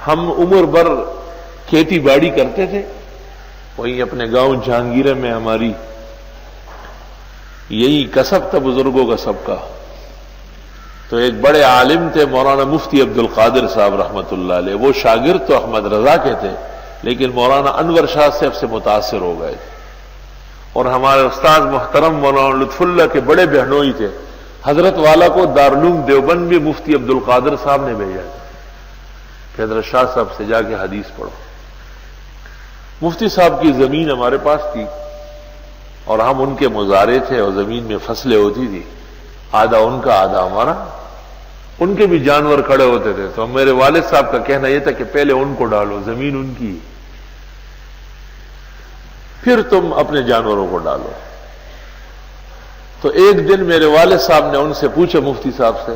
ہم عمر بھر کھیتی باڑی کرتے تھے، وہیں اپنے گاؤں جہانگیرہ میں ہماری یہی کسب تھا بزرگوں کا سب کا. تو ایک بڑے عالم تھے مولانا مفتی عبد القادر صاحب رحمۃ اللہ علیہ. وہ شاگرد تو احمد رضا کے تھے لیکن مولانا انور شاہ صاحب سے متاثر ہو گئے تھے، اور ہمارے استاد محترم مولانا لطف اللہ کے بڑے بہنوئی تھے. حضرت والا کو دارالعلوم دیوبند میں مفتی عبد القادر صاحب نے بھیجا تھا کہ حضرت شاہ صاحب سے جا کے حدیث پڑھو. مفتی صاحب کی زمین ہمارے پاس تھی اور ہم ان کے مزارے تھے، اور زمین میں فصلیں ہوتی تھی، آدھا ان کا آدھا ہمارا. ان کے بھی جانور کھڑے ہوتے تھے، تو میرے والد صاحب کا کہنا یہ تھا کہ پہلے ان کو ڈالو، زمین ان کی، پھر تم اپنے جانوروں کو ڈالو. تو ایک دن میرے والد صاحب نے ان سے پوچھا مفتی صاحب سے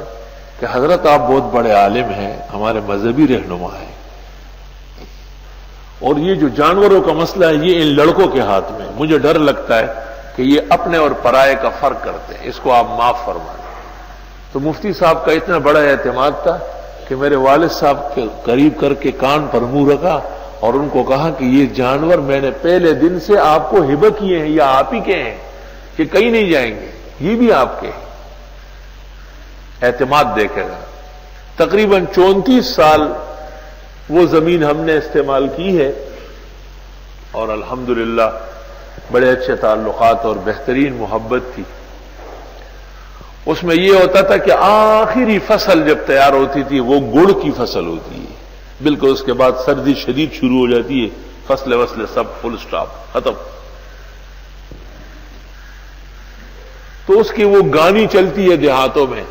کہ حضرت آپ بہت بڑے عالم ہیں، ہمارے مذہبی رہنما ہیں، اور یہ جو جانوروں کا مسئلہ ہے یہ ان لڑکوں کے ہاتھ میں، مجھے ڈر لگتا ہے کہ یہ اپنے اور پرائے کا فرق کرتے ہیں، اس کو آپ معاف فرما دیں. تو مفتی صاحب کا اتنا بڑا اعتماد تھا کہ میرے والد صاحب کے قریب کر کے کان پر منہ رکھا اور ان کو کہا کہ یہ جانور میں نے پہلے دن سے آپ کو ہبہ کیے ہیں، یا آپ ہی کے ہیں، کہ کہیں نہیں جائیں گے، یہ بھی آپ کے ہیں. اعتماد دیکھے گا. تقریباً 34 سال وہ زمین ہم نے استعمال کی ہے، اور الحمدللہ بڑے اچھے تعلقات اور بہترین محبت تھی. اس میں یہ ہوتا تھا کہ آخری فصل جب تیار ہوتی تھی وہ گڑ کی فصل ہوتی ہے، بالکل اس کے بعد سردی شدید شروع ہو جاتی ہے، فصلیں وصلیں سب فل سٹاپ ختم. تو اس کی وہ گانی چلتی ہے دیہاتوں میں،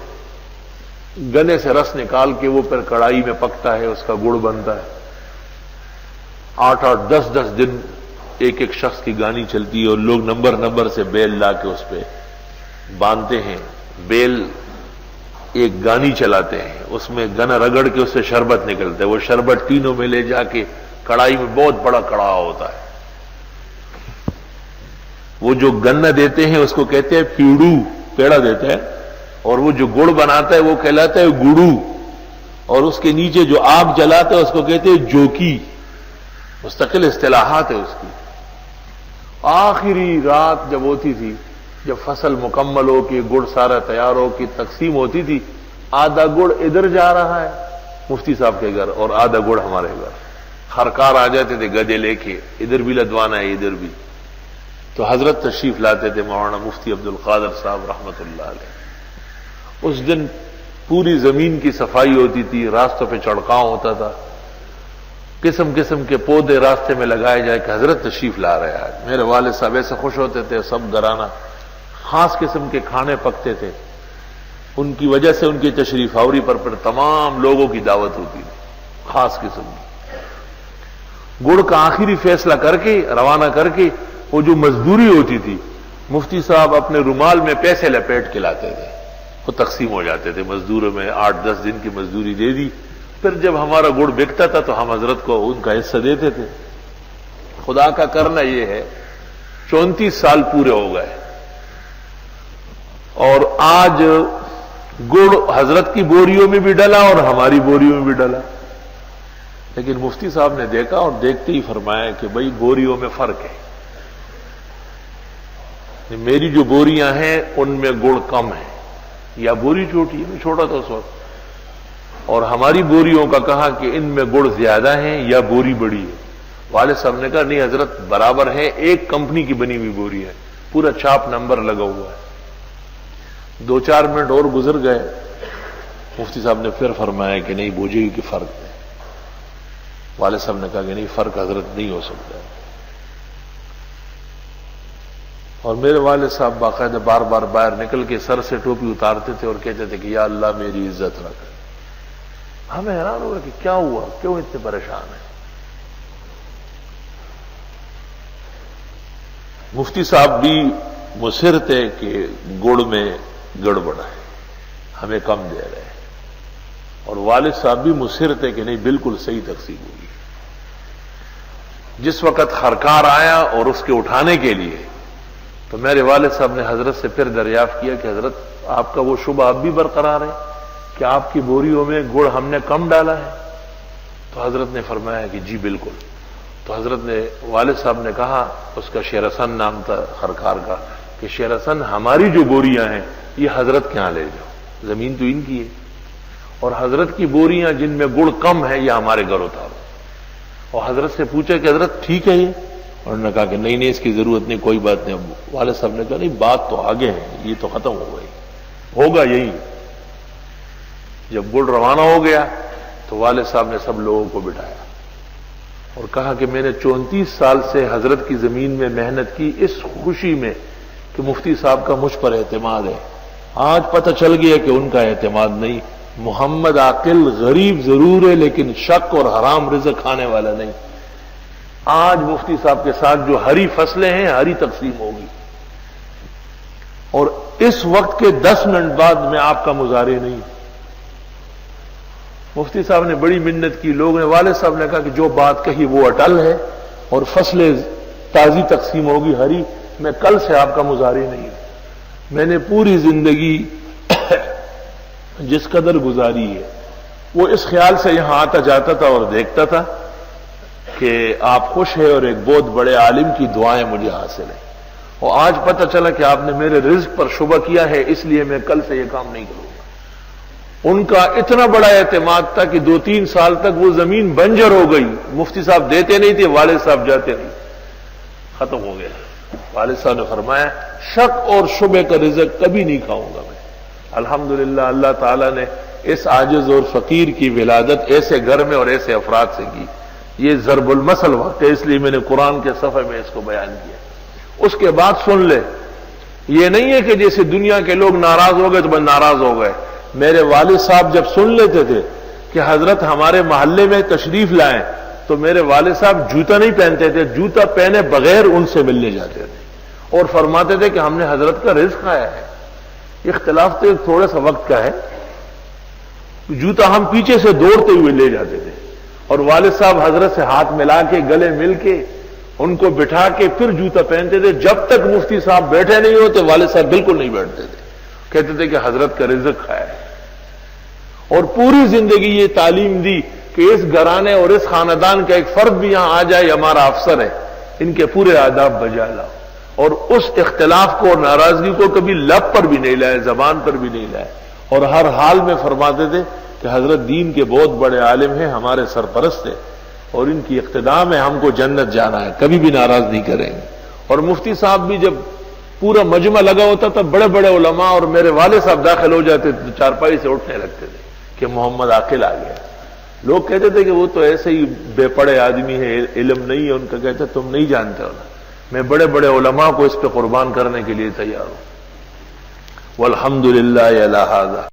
گنے سے رس نکال کے وہ پھر کڑائی میں پکتا ہے، اس کا گڑ بنتا ہے. 8-8 10-10 دن ایک ایک شخص کی گانی چلتی ہے، اور لوگ نمبر سے بیل لا کے اس پہ باندھتے ہیں. بیل ایک گانی چلاتے ہیں، اس میں گنا رگڑ کے اس سے شربت نکلتا ہے، وہ شربت تینوں میں لے جا کے کڑائی میں، بہت بڑا کڑاہ ہوتا ہے. وہ جو گنا دیتے ہیں اس کو کہتے ہیں پیڑو، پیڑا دیتے ہیں، اور وہ جو گڑ بناتا ہے وہ کہلاتا ہے گڑو، اور اس کے نیچے جو آگ جلاتا ہے اس کو کہتے ہیں جوکی. مستقل اصطلاحات ہے اس کی. آخری رات جب ہوتی تھی، جب فصل مکمل ہو کے گڑ سارا تیار ہو کے تقسیم ہوتی تھی، آدھا گڑ ادھر جا رہا ہے مفتی صاحب کے گھر اور آدھا گڑ ہمارے گھر. خرکار آ جاتے تھے گدے لے کے، ادھر بھی لدوانا ہے ادھر بھی. تو حضرت تشریف لاتے تھے مولانا مفتی عبد القادر صاحب رحمۃ اللہ علیہ. اس دن پوری زمین کی صفائی ہوتی تھی، راستوں پہ چڑکاؤ ہوتا تھا، قسم قسم کے پودے راستے میں لگائے جائے کہ حضرت تشریف لا رہے ہیں. میرے والد صاحب ایسے خوش ہوتے تھے، سب گھرانہ خاص قسم کے کھانے پکتے تھے. ان کی وجہ سے ان کی تشریف آوری پر تمام لوگوں کی دعوت ہوتی تھی خاص قسم کی. گڑ کا آخری فیصلہ کر کے روانہ کر کے وہ جو مزدوری ہوتی تھی، مفتی صاحب اپنے رومال میں پیسے لپیٹ کے لاتے تھے، وہ تقسیم ہو جاتے تھے مزدوروں میں. 8-10 دن کی مزدوری دے دی، پھر جب ہمارا گڑ بکتا تھا تو ہم حضرت کو ان کا حصہ دیتے تھے. خدا کا کرنا یہ ہے 34 سال پورے ہو گئے، اور آج گڑ حضرت کی بوریوں میں بھی ڈلا اور ہماری بوریوں میں بھی ڈلا. لیکن مفتی صاحب نے دیکھا اور دیکھتے ہی فرمایا کہ بھئی بوریوں میں فرق ہے. میری جو بوریاں ہیں ان میں گڑ کم ہے، یا بوری چھوٹی ہے، میں چھوٹا تھا اس وقت، اور ہماری بوریوں کا کہا کہ ان میں گڑ زیادہ ہیں یا بوری بڑی ہے. والد صاحب نے کہا نہیں حضرت برابر ہے، ایک کمپنی کی بنی ہوئی بوری ہے، پورا چھاپ نمبر لگا ہوا ہے. 2-4 منٹ اور گزر گئے، مفتی صاحب نے پھر فرمایا کہ نہیں بوجھے کی فرق ہے. والد صاحب نے کہا کہ نہیں فرق حضرت نہیں ہو سکتا. اور میرے والد صاحب باقاعدہ بار بار باہر نکل کے سر سے ٹوپی اتارتے تھے اور کہتے تھے کہ یا اللہ میری عزت رکھ. ہمیں حیران ہو رہا کہ کیا ہوا، کیوں اتنے پریشان ہیں. مفتی صاحب بھی مصر تھے کہ گڑ میں گڑبڑ ہے، ہمیں کم دے رہے ہیں، اور والد صاحب بھی مصر تھے کہ نہیں بالکل صحیح تقسیم ہوگی. جس وقت خرکار آیا اور اس کے اٹھانے کے لیے، تو میرے والد صاحب نے حضرت سے پھر دریافت کیا کہ حضرت آپ کا وہ شبہ اب بھی برقرار ہے کہ آپ کی بوریوں میں گڑ ہم نے کم ڈالا ہے. تو حضرت نے فرمایا کہ جی بالکل. تو حضرت نے والد صاحب نے کہا، اس کا شیر حسن نام تھا خرکار کا، کہ شیر حسن ہماری جو بوریاں ہیں یہ حضرت کے ہاں لے جاؤ، زمین تو ان کی ہے، اور حضرت کی بوریاں جن میں گڑ کم ہے یہ ہمارے گھر اتارو. اور حضرت سے پوچھا کہ حضرت ٹھیک ہے یہ؟ اور انہوں نے کہا کہ نہیں اس کی ضرورت نہیں، کوئی بات نہیں. اب والد صاحب نے کہا نہیں بات تو آگے ہے، یہ تو ختم ہو گئی، ہوگا یہی. جب گڑ روانہ ہو گیا تو والد صاحب نے سب لوگوں کو بٹھایا اور کہا کہ میں نے 34 سال سے حضرت کی زمین میں محنت کی اس خوشی میں کہ مفتی صاحب کا مجھ پر اعتماد ہے. آج پتہ چل گیا کہ ان کا اعتماد نہیں. محمد عاقل غریب ضرور ہے لیکن شک اور حرام رزق کھانے والا نہیں. آج مفتی صاحب کے ساتھ جو ہری فصلیں ہیں ہری تقسیم ہوگی، اور اس وقت کے 10 منٹ بعد میں آپ کا مظاہرے نہیں. مفتی صاحب نے بڑی منت کی، لوگوں نے، والد صاحب نے کہا کہ جو بات کہی وہ اٹل ہے اور فصلیں تازی تقسیم ہوگی ہری. میں کل سے آپ کا مظاہرے نہیں. میں نے پوری زندگی جس قدر گزاری ہے وہ اس خیال سے یہاں آتا جاتا تھا اور دیکھتا تھا کہ آپ خوش ہیں اور ایک بہت بڑے عالم کی دعائیں مجھے حاصل ہیں، اور آج پتہ چلا کہ آپ نے میرے رزق پر شبہ کیا ہے، اس لیے میں کل سے یہ کام نہیں کروں گا. ان کا اتنا بڑا اعتماد تھا کہ 2-3 سال تک وہ زمین بنجر ہو گئی. مفتی صاحب دیتے نہیں تھے، والد صاحب جاتے نہیں، ختم ہو گیا. والد صاحب نے فرمایا شک اور شبہ کا رزق کبھی نہیں کھاؤں گا میں. الحمدللہ اللہ تعالیٰ نے اس عاجز اور فقیر کی ولادت ایسے گھر میں اور ایسے افراد سے کی. یہ ضرب المثل وقت ہے، اس لیے میں نے قرآن کے صفحے میں اس کو بیان کیا. اس کے بعد سن لے، یہ نہیں ہے کہ جیسے دنیا کے لوگ ناراض ہو گئے تو بس ناراض ہو گئے. میرے والد صاحب جب سن لیتے تھے کہ حضرت ہمارے محلے میں تشریف لائیں تو میرے والد صاحب جوتا نہیں پہنتے تھے، جوتا پہنے بغیر ان سے ملنے جاتے تھے اور فرماتے تھے کہ ہم نے حضرت کا رزق کھایا ہے. اختلاف تو ایک تھوڑا سا وقت کا ہے. جوتا ہم پیچھے سے دوڑتے ہوئے لے جاتے تھے اور والد صاحب حضرت سے ہاتھ ملا کے گلے مل کے ان کو بٹھا کے پھر جوتا پہنتے تھے. جب تک مفتی صاحب بیٹھے نہیں ہوتے والد صاحب بالکل نہیں بیٹھتے تھے، کہتے تھے کہ حضرت کا رزق کھایا ہے. اور پوری زندگی یہ تعلیم دی کہ اس گھرانے اور اس خاندان کا ایک فرد بھی یہاں آ جائے ہمارا افسر ہے، ان کے پورے آداب بجا لاؤ. اور اس اختلاف کو اور ناراضگی کو کبھی لب پر بھی نہیں لائے، زبان پر بھی نہیں لائے، اور ہر حال میں فرماتے تھے کہ حضرت دین کے بہت بڑے عالم ہیں، ہمارے سرپرست ہیں اور ان کی اقتداء میں ہم کو جنت جانا ہے، کبھی بھی ناراض نہیں کریں گے. اور مفتی صاحب بھی جب پورا مجمع لگا ہوتا تھا، بڑے بڑے علماء اور میرے والد صاحب داخل ہو جاتے تو چارپائی سے اٹھنے لگتے تھے کہ محمد عاقل آ گیا. لوگ کہتے تھے کہ وہ تو ایسے ہی بے پڑھے آدمی ہے، علم نہیں ہے ان کا. کہتے تم نہیں جانتے ہو نا، میں بڑے بڑے علماء کو اس پہ قربان کرنے کے لیے تیار ہوں. والحمدللہ علی ھذا.